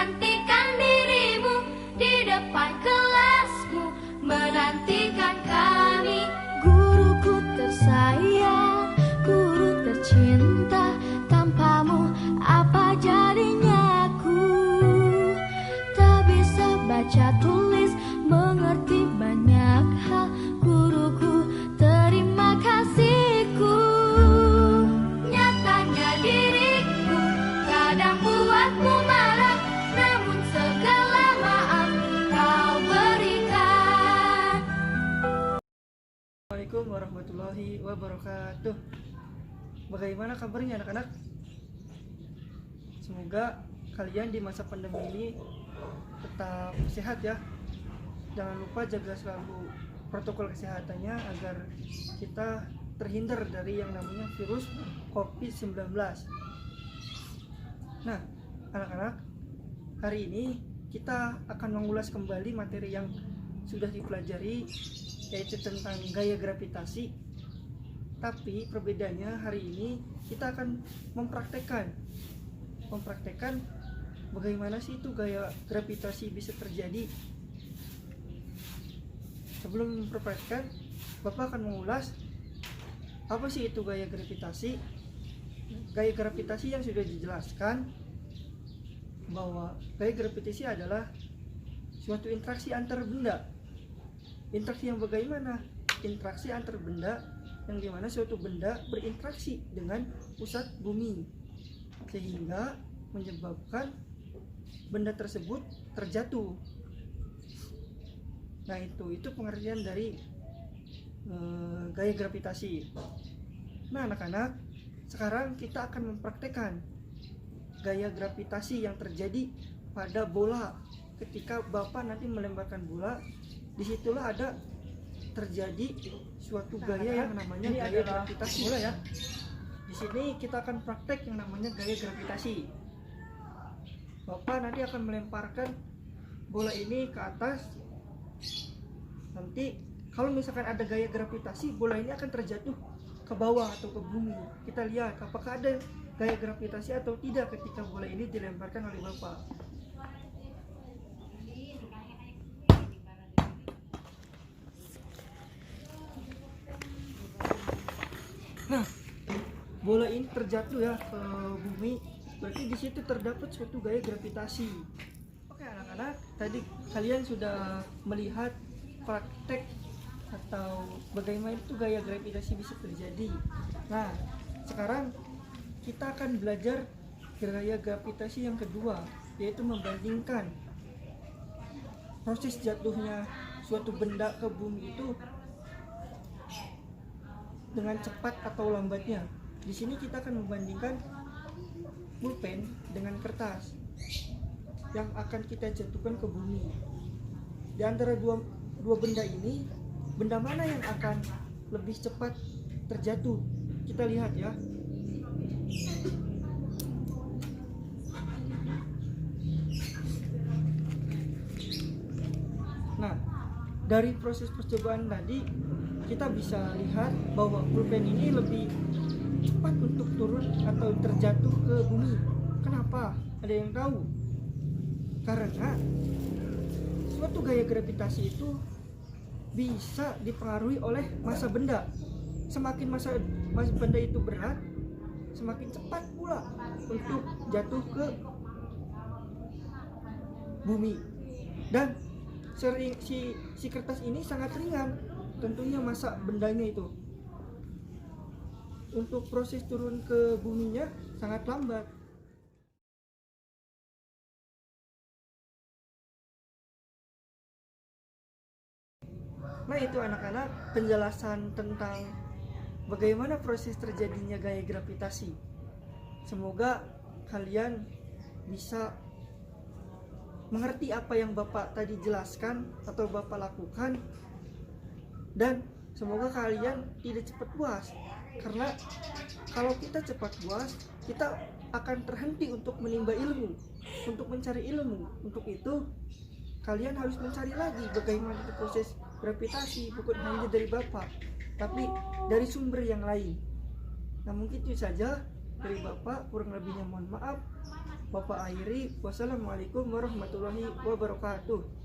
menantikan dirimu di depan kelasmu, menantikan kami. Guruku tersayang, guru tercinta, tanpamu apa jadinya aku? Tak bisa baca tulis, mengerti banyak hal. Guruku, terima kasihku. Nyatanya diriku kadang buatmu marah, namun segala maaf kau berikan. Assalamualaikum warahmatullahi wabarakatuh. Bagaimana kabarnya anak-anak? Semoga kalian di masa pandemi ini tetap sehat ya. Jangan lupa jaga selalu protokol kesehatannya agar kita terhindar dari yang namanya virus COVID-19. Nah, anak-anak, hari ini kita akan mengulas kembali materi yang sudah dipelajari, yaitu tentang gaya gravitasi. Tapi perbedaannya hari ini kita akan mempraktekkan bagaimana sih itu gaya gravitasi bisa terjadi. Sebelum mempraktekkan, Bapak akan mengulas apa sih itu gaya gravitasi. Gaya gravitasi yang sudah dijelaskan bahwa gaya gravitasi adalah suatu interaksi antar benda. Interaksi yang bagaimana? Interaksi antar benda yang dimana suatu benda berinteraksi dengan pusat bumi sehingga menyebabkan benda tersebut terjatuh. Nah, itu pengertian dari gaya gravitasi. Nah, anak-anak, sekarang kita akan mempraktekkan gaya gravitasi yang terjadi pada bola. Ketika Bapak nanti melemparkan bola, disitulah ada terjadi suatu gaya yang namanya gaya gravitasi bola ya. Di sini kita akan praktek yang namanya gaya gravitasi. Bapak nanti akan melemparkan bola ini ke atas. Nanti kalau misalkan ada gaya gravitasi, bola ini akan terjatuh ke bawah atau ke bumi. Kita lihat apakah ada gaya gravitasi atau tidak ketika bola ini dilemparkan oleh Bapak. Nah, bola ini terjatuh ya ke bumi, berarti di situ terdapat suatu gaya gravitasi. Oke anak-anak, tadi kalian sudah melihat praktek atau bagaimana itu gaya gravitasi bisa terjadi. Nah, sekarang kita akan belajar gaya gravitasi yang kedua, yaitu membandingkan proses jatuhnya suatu benda ke bumi itu dengan cepat atau lambatnya. Di sini kita akan membandingkan pulpen dengan kertas yang akan kita jatuhkan ke bumi. Di antara dua benda ini, benda mana yang akan lebih cepat terjatuh? Kita lihat ya. Nah, dari proses percobaan tadi kita bisa lihat bahwa pulpen ini lebih cepat untuk turun atau terjatuh ke bumi. Kenapa? Ada yang tahu? Karena suatu gaya gravitasi itu bisa dipengaruhi oleh massa benda. Semakin massa benda itu berat, semakin cepat pula untuk jatuh ke bumi. Dan si kertas ini sangat ringan, tentunya massa bendanya itu. Untuk proses turun ke buminya sangat lambat. Nah, itu anak-anak penjelasan tentang bagaimana proses terjadinya gaya gravitasi. Semoga kalian bisa mengerti apa yang Bapak tadi jelaskan atau Bapak lakukan, dan semoga kalian tidak cepat puas, karena kalau kita cepat puas, kita akan terhenti untuk menimba ilmu, untuk mencari ilmu. Untuk itu kalian harus mencari lagi bagaimana proses gravitasi, bukan hanya dari Bapak, tapi dari sumber yang lain. Nah, mungkin itu saja dari Bapak, kurang lebihnya mohon maaf. Bapak akhiri, wassalamualaikum warahmatullahi wabarakatuh.